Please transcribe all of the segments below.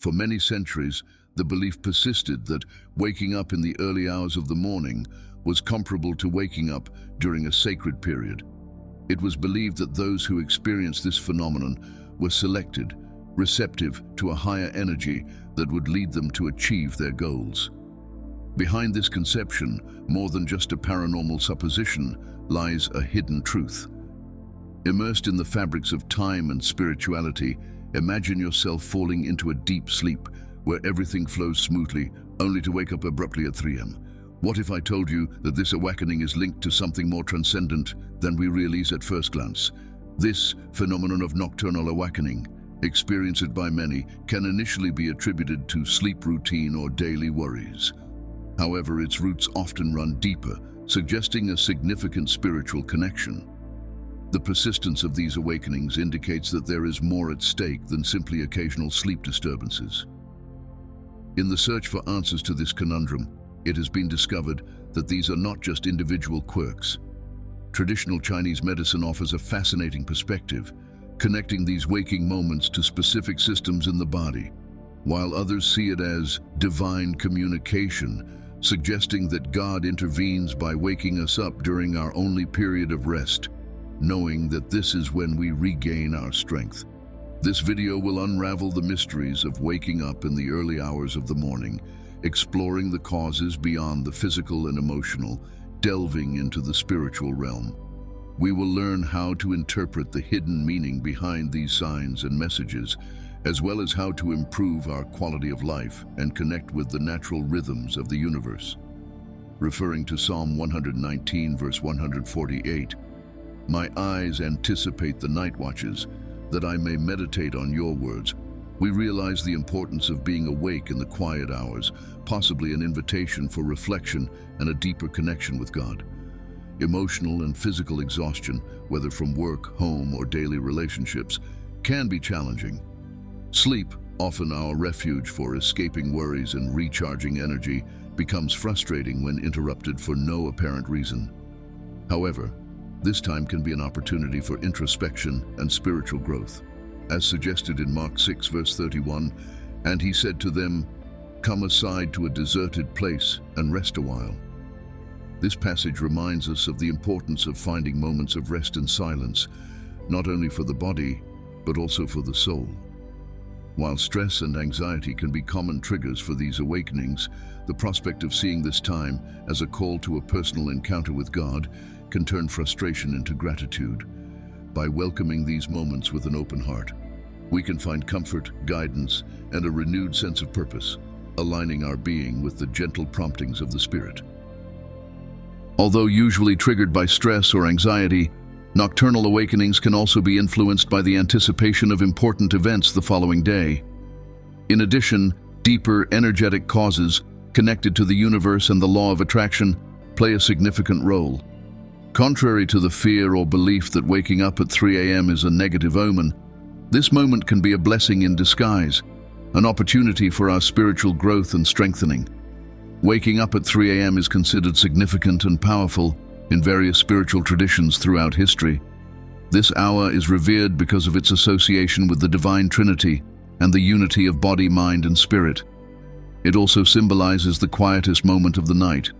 For many centuries, the belief persisted that waking up in the early hours of the morning was comparable to waking up during a sacred period. It was believed that those who experienced this phenomenon were selected, receptive to a higher energy that would lead them to achieve their goals. Behind this conception, more than just a paranormal supposition, lies a hidden truth. Immersed in the fabrics of time and spirituality, imagine yourself falling into a deep sleep where everything flows smoothly, only to wake up abruptly at 3 a.m. What if I told you that this awakening is linked to something more transcendent than we realize at first glance? This phenomenon of nocturnal awakening, experienced by many, can initially be attributed to sleep routine or daily worries. However, its roots often run deeper, suggesting a significant spiritual connection. The persistence of these awakenings indicates that there is more at stake than simply occasional sleep disturbances. In the search for answers to this conundrum, it has been discovered that these are not just individual quirks. Traditional Chinese medicine offers a fascinating perspective, connecting these waking moments to specific systems in the body, while others see it as divine communication, suggesting that God intervenes by waking us up during our only period of rest, knowing that this is when we regain our strength. This video will unravel the mysteries of waking up in the early hours of the morning, exploring the causes beyond the physical and emotional, delving into the spiritual realm. We will learn how to interpret the hidden meaning behind these signs and messages, as well as how to improve our quality of life and connect with the natural rhythms of the universe. Referring to Psalm 119, verse 148, "My eyes anticipate the night watches, that I may meditate on your words." We realize the importance of being awake in the quiet hours, possibly an invitation for reflection and a deeper connection with God. Emotional and physical exhaustion, whether from work, home, or daily relationships, can be challenging. Sleep, often our refuge for escaping worries and recharging energy, becomes frustrating when interrupted for no apparent reason. However, this time can be an opportunity for introspection and spiritual growth. As suggested in Mark 6, verse 31, "And he said to them, 'Come aside to a deserted place and rest a while.'" This passage reminds us of the importance of finding moments of rest and silence, not only for the body, but also for the soul. While stress and anxiety can be common triggers for these awakenings, the prospect of seeing this time as a call to a personal encounter with God can turn frustration into gratitude. By welcoming these moments with an open heart, we can find comfort, guidance, and a renewed sense of purpose, aligning our being with the gentle promptings of the Spirit. Although usually triggered by stress or anxiety, nocturnal awakenings can also be influenced by the anticipation of important events the following day. In addition, deeper energetic causes connected to the universe and the law of attraction play a significant role. Contrary to the fear or belief that waking up at 3 a.m. is a negative omen, this moment can be a blessing in disguise, an opportunity for our spiritual growth and strengthening. Waking up at 3 a.m. is considered significant and powerful in various spiritual traditions throughout history. This hour is revered because of its association with the Divine Trinity and the unity of body, mind, and spirit. It also symbolizes the quietest moment of the night,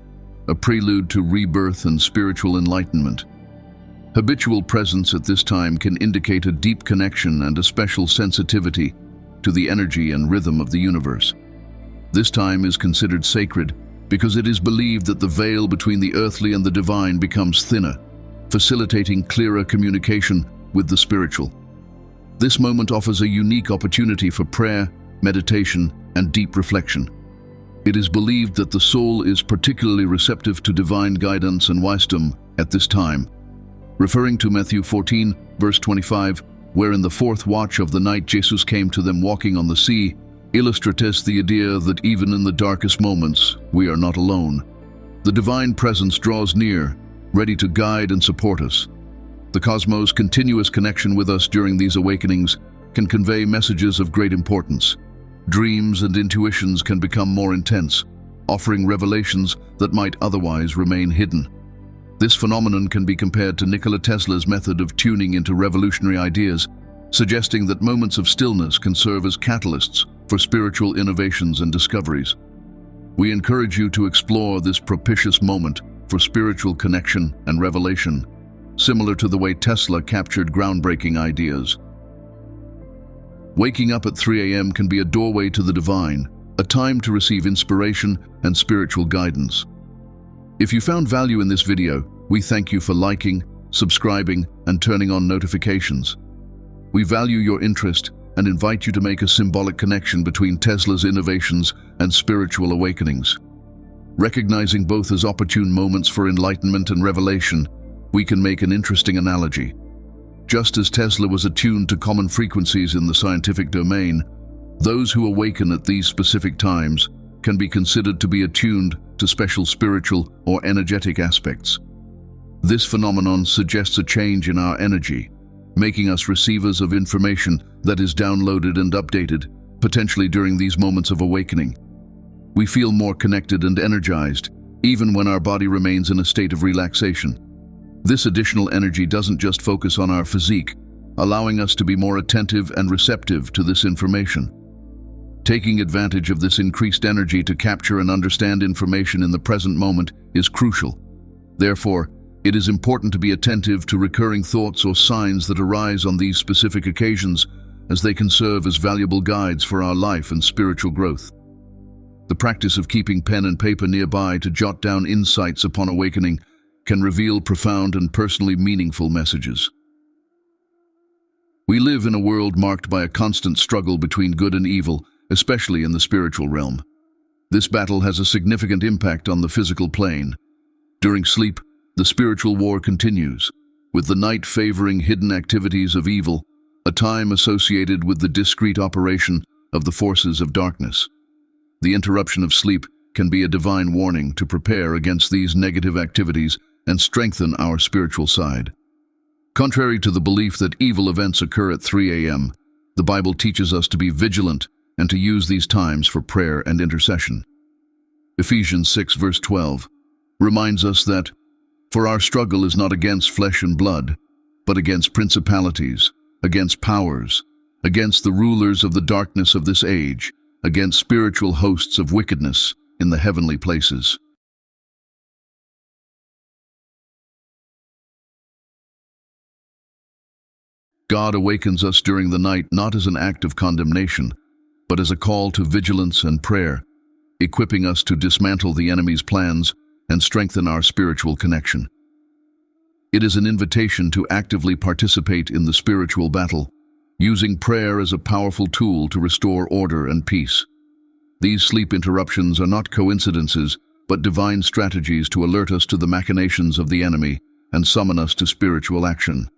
a prelude to rebirth and spiritual enlightenment. Habitual presence at this time can indicate a deep connection and a special sensitivity to the energy and rhythm of the universe. This time is considered sacred because it is believed that the veil between the earthly and the divine becomes thinner, facilitating clearer communication with the spiritual. This moment offers a unique opportunity for prayer, meditation, and deep reflection. It is believed that the soul is particularly receptive to divine guidance and wisdom at this time. Referring to Matthew 14, verse 25, where in the fourth watch of the night Jesus came to them walking on the sea, illustrates the idea that even in the darkest moments, we are not alone. The divine presence draws near, ready to guide and support us. The cosmos' continuous connection with us during these awakenings can convey messages of great importance. Dreams and intuitions can become more intense, offering revelations that might otherwise remain hidden. This phenomenon can be compared to Nikola Tesla's method of tuning into revolutionary ideas, suggesting that moments of stillness can serve as catalysts for spiritual innovations and discoveries. We encourage you to explore this propitious moment for spiritual connection and revelation, similar to the way Tesla captured groundbreaking ideas. Waking up at 3 a.m. can be a doorway to the divine, a time to receive inspiration and spiritual guidance. If you found value in this video, we thank you for liking, subscribing, and turning on notifications. We value your interest and invite you to make a symbolic connection between Tesla's innovations and spiritual awakenings. Recognizing both as opportune moments for enlightenment and revelation, we can make an interesting analogy. Just as Tesla was attuned to common frequencies in the scientific domain, those who awaken at these specific times can be considered to be attuned to special spiritual or energetic aspects. This phenomenon suggests a change in our energy, making us receivers of information that is downloaded and updated, potentially during these moments of awakening. We feel more connected and energized, even when our body remains in a state of relaxation. This additional energy doesn't just focus on our physique, allowing us to be more attentive and receptive to this information. Taking advantage of this increased energy to capture and understand information in the present moment is crucial. Therefore, it is important to be attentive to recurring thoughts or signs that arise on these specific occasions, as they can serve as valuable guides for our life and spiritual growth. The practice of keeping pen and paper nearby to jot down insights upon awakening can reveal profound and personally meaningful messages. We live in a world marked by a constant struggle between good and evil, especially in the spiritual realm. This battle has a significant impact on the physical plane. During sleep, the spiritual war continues, with the night favoring hidden activities of evil, a time associated with the discrete operation of the forces of darkness. The interruption of sleep can be a divine warning to prepare against these negative activities and strengthen our spiritual side. Contrary to the belief that evil events occur at 3 a.m., the Bible teaches us to be vigilant and to use these times for prayer and intercession. Ephesians 6 verse 12 reminds us that, "For our struggle is not against flesh and blood, but against principalities, against powers, against the rulers of the darkness of this age, against spiritual hosts of wickedness in the heavenly places." God awakens us during the night not as an act of condemnation, but as a call to vigilance and prayer, equipping us to dismantle the enemy's plans and strengthen our spiritual connection. It is an invitation to actively participate in the spiritual battle, using prayer as a powerful tool to restore order and peace. These sleep interruptions are not coincidences, but divine strategies to alert us to the machinations of the enemy and summon us to spiritual action.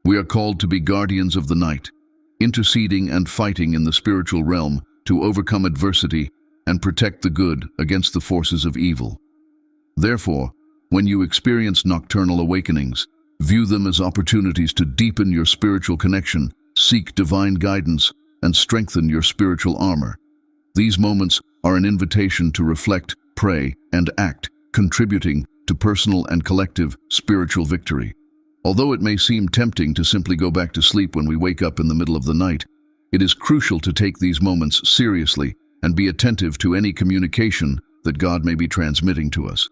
We are called to be guardians of the night, interceding and fighting in the spiritual realm to overcome adversity and protect the good against the forces of evil. Therefore, when you experience nocturnal awakenings, view them as opportunities to deepen your spiritual connection, seek divine guidance, and strengthen your spiritual armor. These moments are an invitation to reflect, pray, and act, contributing to personal and collective spiritual victory. Although it may seem tempting to simply go back to sleep when we wake up in the middle of the night, it is crucial to take these moments seriously and be attentive to any communication that God may be transmitting to us.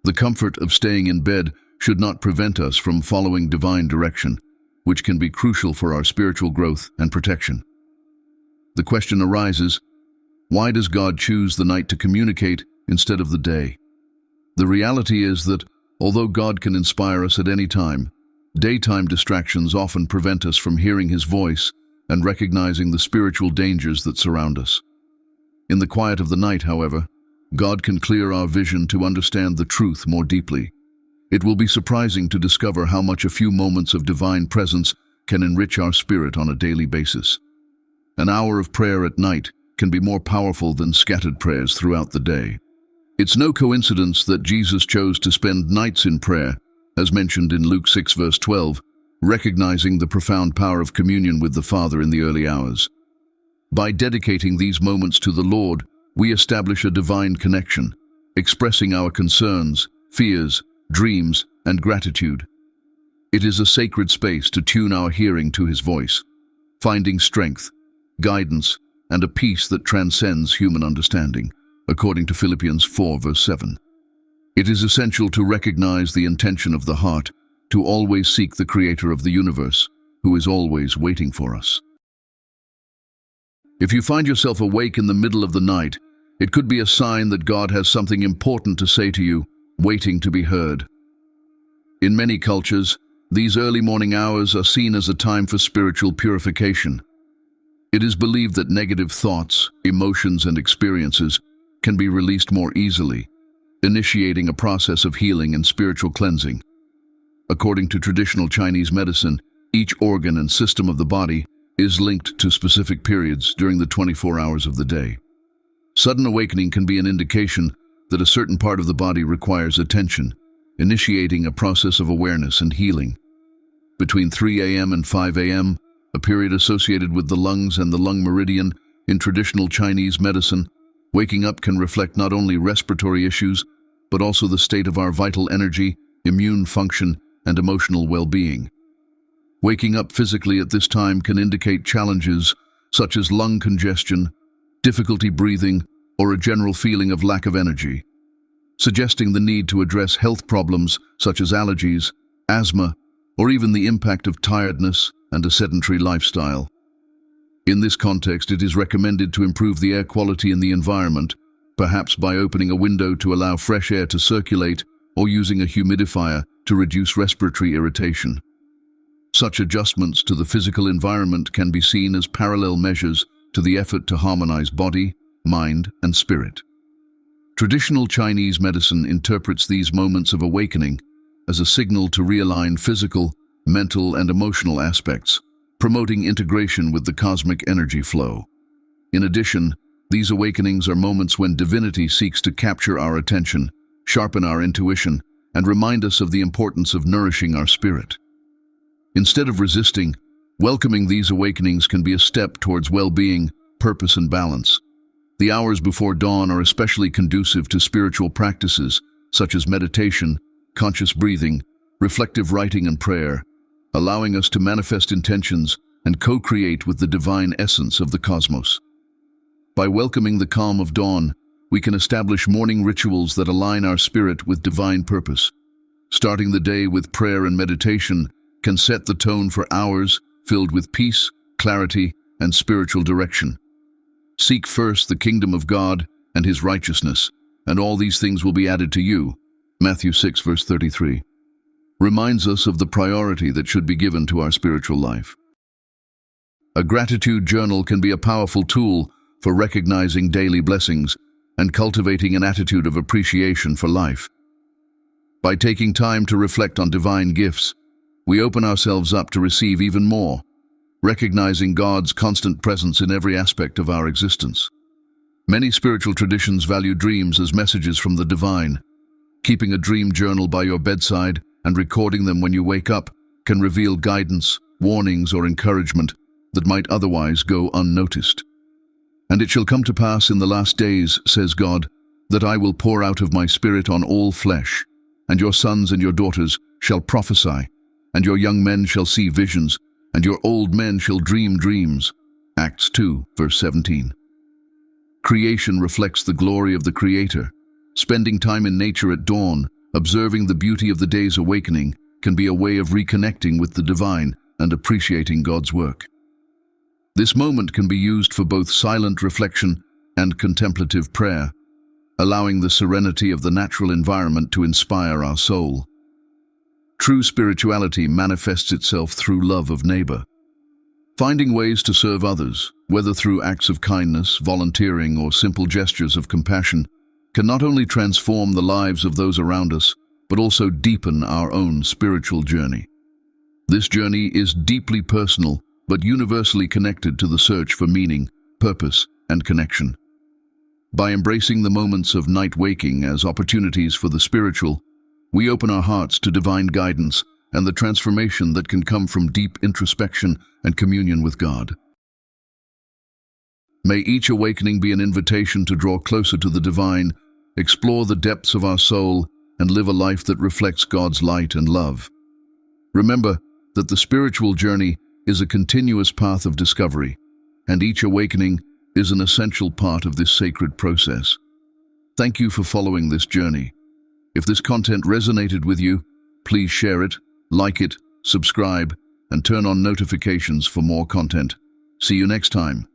The comfort of staying in bed should not prevent us from following divine direction, which can be crucial for our spiritual growth and protection. The question arises, why does God choose the night to communicate instead of the day? The reality is that, although God can inspire us at any time, daytime distractions often prevent us from hearing His voice and recognizing the spiritual dangers that surround us. In the quiet of the night, however, God can clear our vision to understand the truth more deeply. It will be surprising to discover how much a few moments of divine presence can enrich our spirit on a daily basis. An hour of prayer at night can be more powerful than scattered prayers throughout the day. It's no coincidence that Jesus chose to spend nights in prayer, as mentioned in Luke 6 verse 12, recognizing the profound power of communion with the Father in the early hours. By dedicating these moments to the Lord, we establish a divine connection, expressing our concerns, fears, dreams, and gratitude. It is a sacred space to tune our hearing to His voice, finding strength, guidance, and a peace that transcends human understanding, according to Philippians 4 verse 7. It is essential to recognize the intention of the heart, to always seek the Creator of the universe, who is always waiting for us. If you find yourself awake in the middle of the night, it could be a sign that God has something important to say to you, waiting to be heard. In many cultures, these early morning hours are seen as a time for spiritual purification. It is believed that negative thoughts, emotions, and experiences can be released more easily, initiating a process of healing and spiritual cleansing. According to traditional Chinese medicine, each organ and system of the body is linked to specific periods during the 24 hours of the day. Sudden awakening can be an indication that a certain part of the body requires attention, initiating a process of awareness and healing. Between 3 a.m. and 5 a.m., a period associated with the lungs and the lung meridian in traditional Chinese medicine, waking up can reflect not only respiratory issues, but also the state of our vital energy, immune function, and emotional well-being. Waking up physically at this time can indicate challenges such as lung congestion, difficulty breathing, or a general feeling of lack of energy, suggesting the need to address health problems such as allergies, asthma, or even the impact of tiredness and a sedentary lifestyle. In this context, it is recommended to improve the air quality in the environment, perhaps by opening a window to allow fresh air to circulate or using a humidifier to reduce respiratory irritation. Such adjustments to the physical environment can be seen as parallel measures to the effort to harmonize body, mind, and spirit. Traditional Chinese medicine interprets these moments of awakening as a signal to realign physical, mental, and emotional aspects, promoting integration with the cosmic energy flow. In addition, these awakenings are moments when divinity seeks to capture our attention, sharpen our intuition, and remind us of the importance of nourishing our spirit. Instead of resisting, welcoming these awakenings can be a step towards well-being, purpose, and balance. The hours before dawn are especially conducive to spiritual practices such as meditation, conscious breathing, reflective writing, and prayer, allowing us to manifest intentions and co-create with the divine essence of the cosmos. By welcoming the calm of dawn, we can establish morning rituals that align our spirit with divine purpose. Starting the day with prayer and meditation can set the tone for hours filled with peace, clarity, and spiritual direction. Seek first the kingdom of God and His righteousness, and all these things will be added to you. Matthew 6 verse 33 reminds us of the priority that should be given to our spiritual life. A gratitude journal can be a powerful tool for recognizing daily blessings and cultivating an attitude of appreciation for life. By taking time to reflect on divine gifts, we open ourselves up to receive even more, recognizing God's constant presence in every aspect of our existence. Many spiritual traditions value dreams as messages from the divine. Keeping a dream journal by your bedside and recording them when you wake up can reveal guidance, warnings, or encouragement that might otherwise go unnoticed. And it shall come to pass in the last days, says God, that I will pour out of my spirit on all flesh, and your sons and your daughters shall prophesy, and your young men shall see visions, and your old men shall dream dreams. Acts 2, verse 17. Creation reflects the glory of the Creator. Spending time in nature at dawn, observing the beauty of the day's awakening, can be a way of reconnecting with the divine and appreciating God's work. This moment can be used for both silent reflection and contemplative prayer, allowing the serenity of the natural environment to inspire our soul. True spirituality manifests itself through love of neighbor. Finding ways to serve others, whether through acts of kindness, volunteering, or simple gestures of compassion, can not only transform the lives of those around us, but also deepen our own spiritual journey. This journey is deeply personal, but universally connected to the search for meaning, purpose, and connection. By embracing the moments of night waking as opportunities for the spiritual, we open our hearts to divine guidance and the transformation that can come from deep introspection and communion with God. May each awakening be an invitation to draw closer to the divine, explore the depths of our soul, and live a life that reflects God's light and love. Remember that the spiritual journey is a continuous path of discovery, and each awakening is an essential part of this sacred process. Thank you for following this journey. If this content resonated with you, please share it, like it, subscribe, and turn on notifications for more content. See you next time.